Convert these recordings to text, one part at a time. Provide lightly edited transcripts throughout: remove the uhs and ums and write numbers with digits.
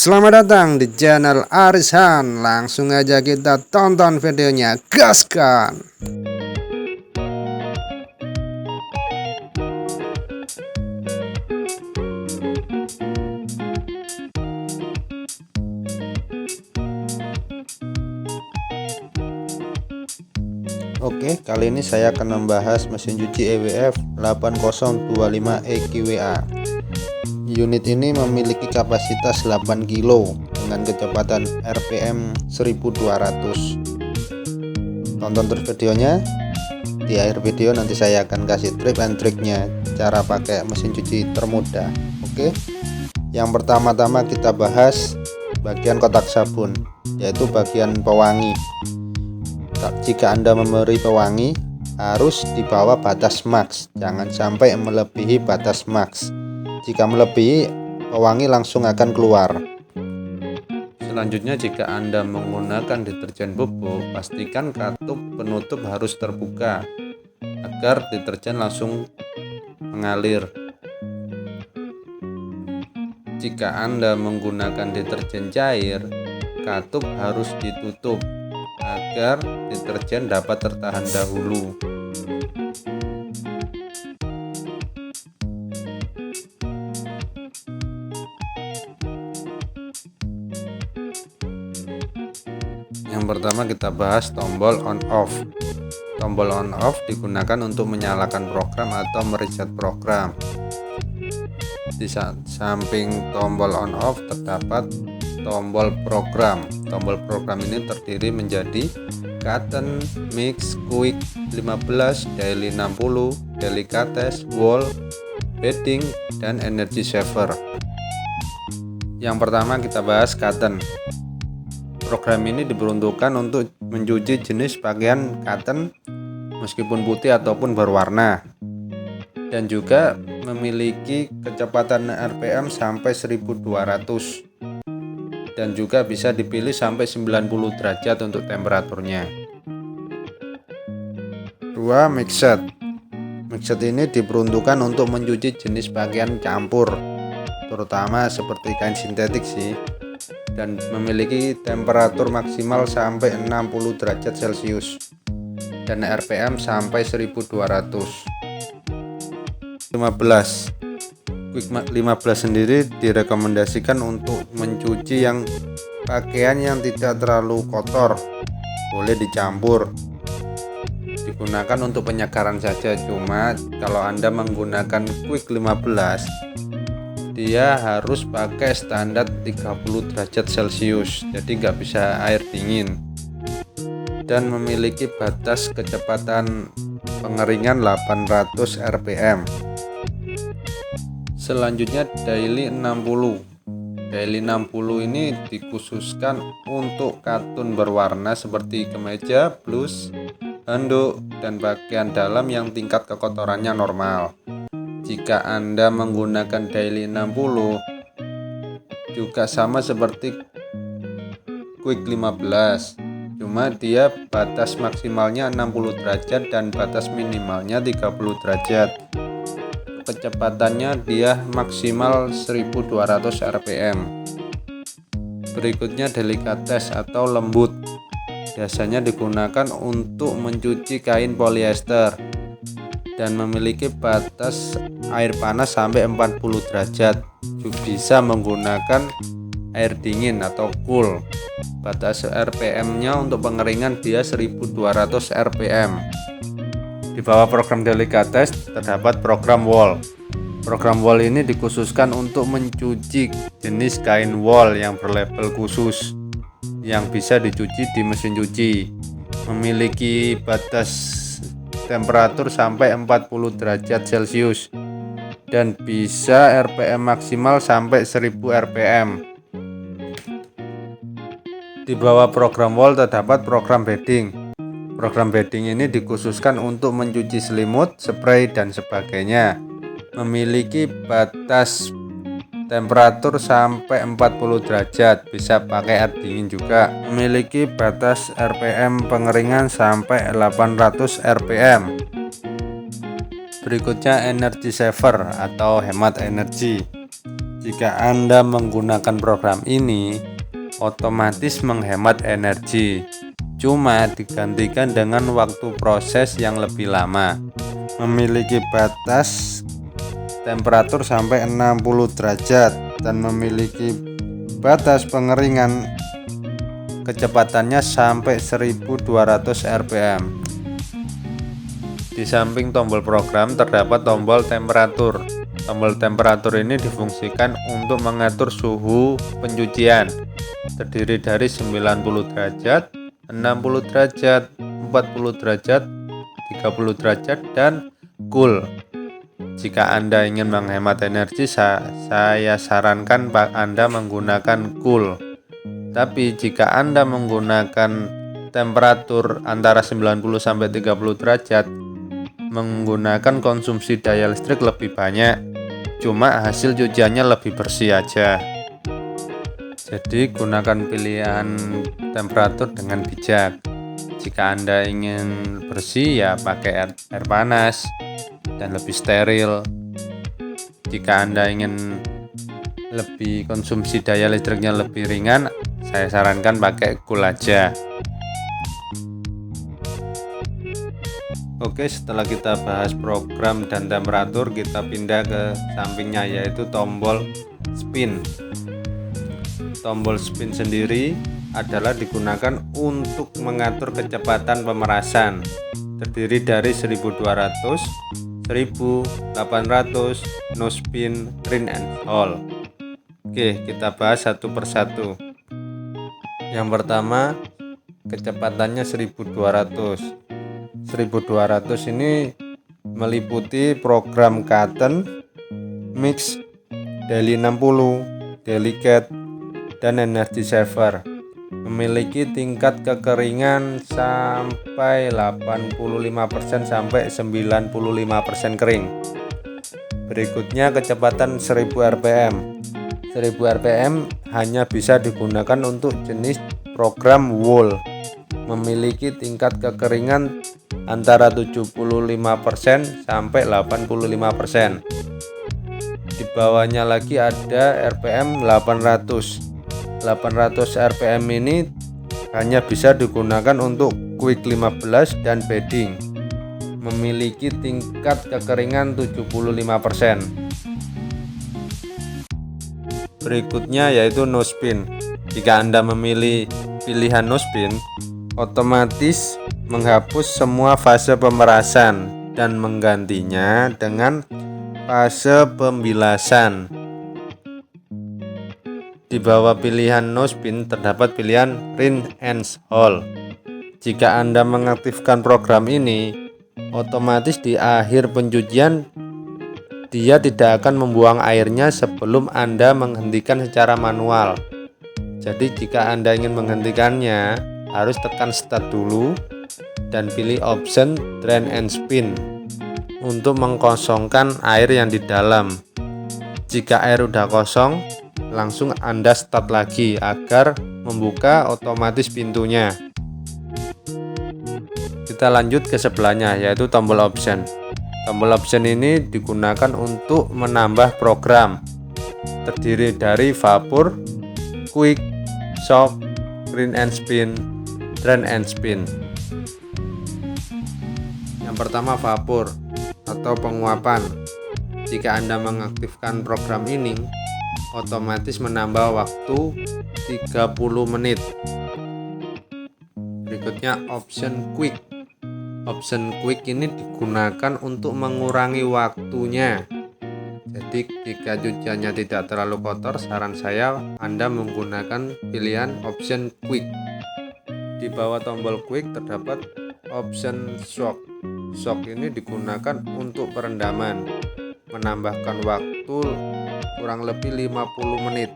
Selamat datang di channel Arisan. Langsung aja kita tonton videonya, gaskan. Oke, kali ini saya akan membahas mesin cuci EWF 8025 EQWA. Unit ini memiliki kapasitas 8 kg dengan kecepatan RPM 1200. Tonton terus videonya. Di akhir video nanti saya akan kasih trik and triknya cara pakai mesin cuci termudah. Oke. Yang pertama-tama kita bahas bagian kotak sabun, yaitu bagian pewangi. Jika Anda memberi pewangi, harus di bawah batas max, jangan sampai melebihi batas max. Jika melebihi, pewangi langsung akan keluar. Selanjutnya, jika Anda menggunakan deterjen bubuk, pastikan katup penutup harus terbuka agar deterjen langsung mengalir. Jika Anda menggunakan deterjen cair, katup harus ditutup agar deterjen dapat tertahan dahulu. Yang pertama kita bahas tombol on off. Tombol on off digunakan untuk menyalakan program atau mereset program. Di samping tombol on off terdapat tombol program. Tombol program ini terdiri menjadi Cotton, Mix, Quick 15, Daily 60, Delicates, Wall, Bedding, dan Energy Saver. Yang pertama kita bahas Cotton. Program ini diperuntukkan untuk mencuci jenis pakaian cotton meskipun putih ataupun berwarna, dan juga memiliki kecepatan RPM sampai 1200, dan juga bisa dipilih sampai 90 derajat untuk temperaturnya. 2. Mixed. Mixed ini diperuntukkan untuk mencuci jenis pakaian campur, terutama seperti kain sintetik sih, dan memiliki temperatur maksimal sampai 60 derajat Celcius dan RPM sampai 1200. 15. Quick 15 sendiri direkomendasikan untuk mencuci yang pakaian yang tidak terlalu kotor, boleh dicampur, digunakan untuk penyegaran saja. Cuma kalau Anda menggunakan Quick 15, dia harus pakai standar 30 derajat Celcius, jadi nggak bisa air dingin, dan memiliki batas kecepatan pengeringan 800 rpm. Selanjutnya Daily 60. Daily 60 ini dikhususkan untuk katun berwarna seperti kemeja, blus, handuk, dan bagian dalam yang tingkat kekotorannya normal. Jika Anda menggunakan Daily 60, juga sama seperti Quick 15, cuma dia batas maksimalnya 60 derajat dan batas minimalnya 30 derajat. Kecepatannya dia maksimal 1200 rpm. Berikutnya Delicates atau lembut. Biasanya digunakan untuk mencuci kain polyester dan memiliki batas air panas sampai 40 derajat. Bisa menggunakan air dingin atau cool. Batas RPM-nya untuk pengeringan dia 1200 rpm. Di bawah program Delicates terdapat program Wall. Program Wall ini dikhususkan untuk mencuci jenis kain wol yang berlabel khusus yang bisa dicuci di mesin cuci. Memiliki batas temperatur sampai 40 derajat Celcius dan bisa RPM maksimal sampai 1000 rpm. Di bawah program Wall terdapat program Bedding. Program bedding ini dikhususkan untuk mencuci selimut, spray, dan sebagainya. Memiliki batas temperatur sampai 40 derajat, bisa pakai air dingin juga. Memiliki batas RPM pengeringan sampai 800 rpm. Berikutnya Energy Saver atau hemat energi. Jika Anda menggunakan program ini, otomatis menghemat energi, cuma digantikan dengan waktu proses yang lebih lama. Memiliki batas temperatur sampai 60 derajat dan memiliki batas pengeringan kecepatannya sampai 1200 rpm. Di samping tombol program terdapat tombol temperatur. Tombol temperatur ini difungsikan untuk mengatur suhu pencucian. Terdiri dari 90 derajat, 60 derajat, 40 derajat, 30 derajat, dan cool. Jika Anda ingin menghemat energi, saya sarankan Anda menggunakan cool. Tapi jika Anda menggunakan temperatur antara 90 sampai 30 derajat, menggunakan konsumsi daya listrik lebih banyak, cuma hasil cuciannya lebih bersih aja. Jadi gunakan pilihan temperatur dengan bijak. Jika Anda ingin bersih, ya pakai air panas dan lebih steril. Jika Anda ingin lebih konsumsi daya listriknya lebih ringan, saya sarankan pakai cool aja. Oke, setelah kita bahas program dan temperatur, kita pindah ke sampingnya, yaitu tombol spin. Tombol spin sendiri adalah digunakan untuk mengatur kecepatan pemerasan. Terdiri dari 1200, 1800, no spin, rinse and hold. Oke, kita bahas satu persatu. Yang pertama, kecepatannya 1200. 1200 ini meliputi program Cotton, Mix, Daily 60, Delicate, dan Energy Saver. Memiliki tingkat kekeringan sampai 85% sampai 95% kering. Berikutnya kecepatan 1000 rpm. 1000 rpm hanya bisa digunakan untuk jenis program wool. Memiliki tingkat kekeringan antara 75% sampai 85%. Di bawahnya lagi ada RPM 800. 800 RPM ini hanya bisa digunakan untuk quick 15 dan bedding. Memiliki tingkat kekeringan 75%. Berikutnya yaitu no spin. Jika Anda memilih pilihan no spin, otomatis menghapus semua fase pemerasan dan menggantinya dengan fase pembilasan. Di bawah pilihan no spin terdapat pilihan rinse and hold. Jika Anda mengaktifkan program ini, otomatis di akhir pencucian dia tidak akan membuang airnya sebelum Anda menghentikan secara manual. Jadi jika Anda ingin menghentikannya, harus tekan start dulu dan pilih option drain and spin untuk mengkosongkan air yang di dalam. Jika air udah kosong, langsung Anda start lagi agar membuka otomatis pintunya. Kita lanjut ke sebelahnya, yaitu tombol option. Tombol option ini digunakan untuk menambah program. Terdiri dari vapor, quick, shock, rinse and spin, drain and spin. Yang pertama vapor atau penguapan. Jika Anda mengaktifkan program ini, otomatis menambah waktu 30 menit. Berikutnya option quick. Option quick ini digunakan untuk mengurangi waktunya. Jadi jika cuciannya tidak terlalu kotor, saran saya Anda menggunakan pilihan option quick. Di bawah tombol quick terdapat option shock. Shock ini digunakan untuk perendaman, menambahkan waktu kurang lebih 50 menit.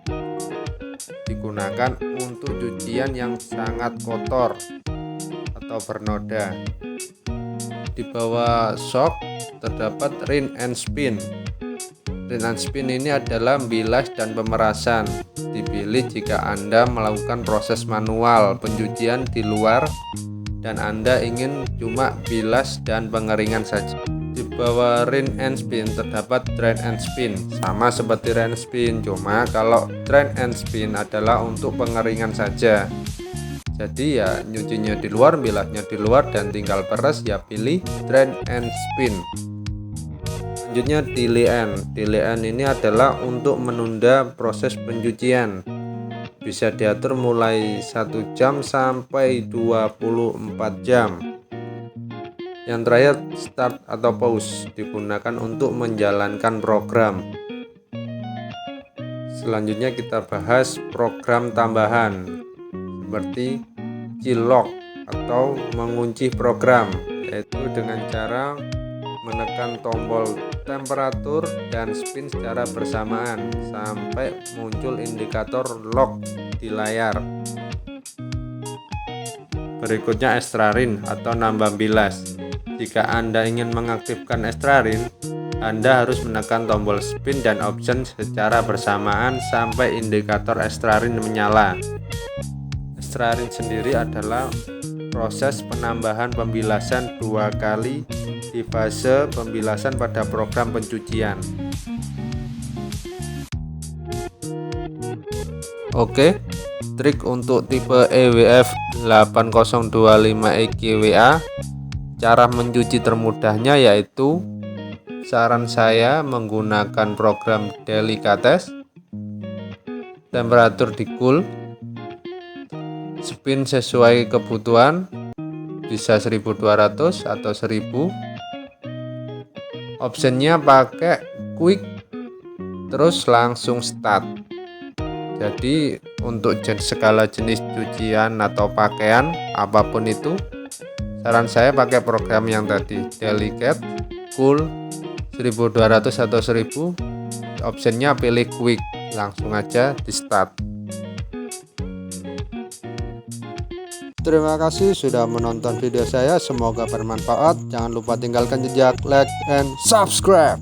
Digunakan untuk cucian yang sangat kotor atau bernoda. Di bawah shock terdapat rinse and spin. Rinse and spin ini adalah bilas dan pemerasan. Dipilih jika Anda melakukan proses manual pencucian di luar dan Anda ingin cuma bilas dan pengeringan saja. Di Di bawah rinse and spin terdapat drain and spin, sama seperti rinse spin, cuma kalau drain and spin adalah untuk pengeringan saja. Jadi ya nyucinya di luar, bilasnya di luar, dan tinggal peres ya pilih drain and spin. Selanjutnya delay end. Delay end ini adalah untuk menunda proses pencucian. Bisa diatur mulai 1 jam sampai 24 jam. Yang terakhir start atau pause, digunakan untuk menjalankan program. Selanjutnya kita bahas program tambahan seperti G-lock atau mengunci program, yaitu dengan cara menekan tombol temperatur dan spin secara bersamaan sampai muncul indikator lock di layar. Berikutnya extra rinse atau nambah bilas. Jika Anda ingin mengaktifkan extra rinse, Anda harus menekan tombol spin dan option secara bersamaan sampai indikator extra rinse menyala. Extra rinse sendiri adalah proses penambahan pembilasan 2 kali di fase pembilasan pada program pencucian. Oke, trik untuk tipe EWF 8025 EGWA. Cara mencuci termudahnya yaitu saran saya menggunakan program Delicates, temperatur di cool, spin sesuai kebutuhan, bisa 1200 atau 1000. Optionnya pakai quick, terus langsung start. Jadi untuk segala jenis cucian atau pakaian apapun itu, saran saya pakai program yang tadi, Delicate, Cool, 1200 atau 1000. Optionnya pilih quick, langsung aja di start. Terima kasih sudah menonton video saya, semoga bermanfaat. Jangan lupa tinggalkan jejak like and subscribe.